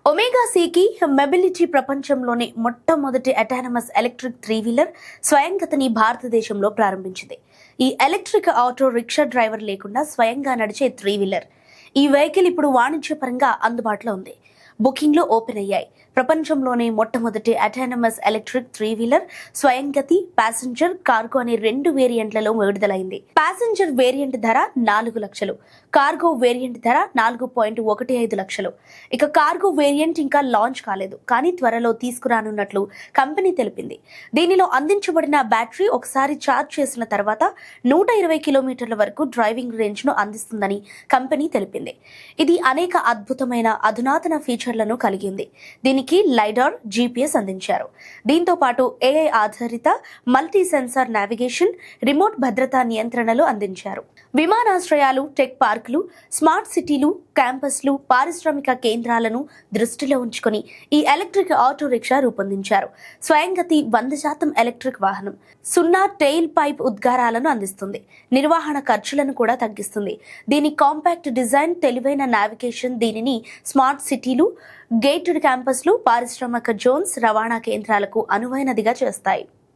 Omega సీకి mobility ప్రపంచంలోనే మొట్టమొదటి autonomous electric 3-వీలర్ స్వయంగతని భారతదేశంలో ప్రారంభించింది. ఈ ఎలక్ట్రిక్ ఆటో రిక్షా డ్రైవర్ లేకుండా స్వయంగా నడిచే 3-వీలర్. ఈ వెహికల్ ఇప్పుడు వాణిజ్యపరంగా అందుబాటులో ఉంది. బుకింగ్లు ఓపెన్ అయ్యాయి. ప్రపంచంలోనే మొట్టమొదటి అటానమస్ ఎలక్ట్రిక్ 3-వీలర్ స్వయంగతి, ప్యాసింజర్, కార్గో అనే 2 వేరియంట్లలో విడుదలైంది. ప్యాసింజర్ వేరియంట్ ధర 4 లక్షలు, కార్గో వేరియంట్ ధర 4.15 లక్షలు. ఇక కార్గో వేరియంట్ ఇంకా లాంచ్ కాలేదు, కానీ త్వరలో తీసుకురానున్నట్లు కంపెనీ తెలిపింది. దీనిలో అందించబడిన బ్యాటరీ ఒకసారి ఛార్జ్ చేసిన తర్వాత 120 కిలోమీటర్ల వరకు డ్రైవింగ్ రేంజ్ ను అందిస్తుందని కంపెనీ తెలిపింది. ఇది అనేక అద్భుతమైన అధునాతన ఫీచర్లను కలిగింది. దీనికి లైడార్, జీపీఎస్ అందించారు. దీంతో పాటు ఏఐ ఆధారిత మల్టీ సెన్సార్ నావిగేషన్, రిమోట్ భద్రతా నియంత్రణలు అందించారు. విమానాశ్రయాలు, టెక్ పార్కులు, స్మార్ట్ సిటీలు, క్యాంపస్లు, పారిశ్రామిక కేంద్రాలను దృష్టిలో ఉంచుకొని ఈ ఎలక్ట్రిక్ ఆటో రిక్షా రూపొందించారు. స్వయంగతి 100% ఎలక్ట్రిక్ వాహనం, 0 టెయిల్ పైప్ ఉద్గారాలను అందిస్తుంది. నిర్వహణ ఖర్చులను కూడా తగ్గిస్తుంది. దీని కాంపాక్ట్ డిజైన్, తెలివైన నావిగేషన్ దీనిని స్మార్ట్ సిటీలు, గేటెడ్ క్యాంపస్లు, పారిశ్రామిక జోన్స్, రవాణా కేంద్రాలకు అనువైనదిగా చేస్తాయి.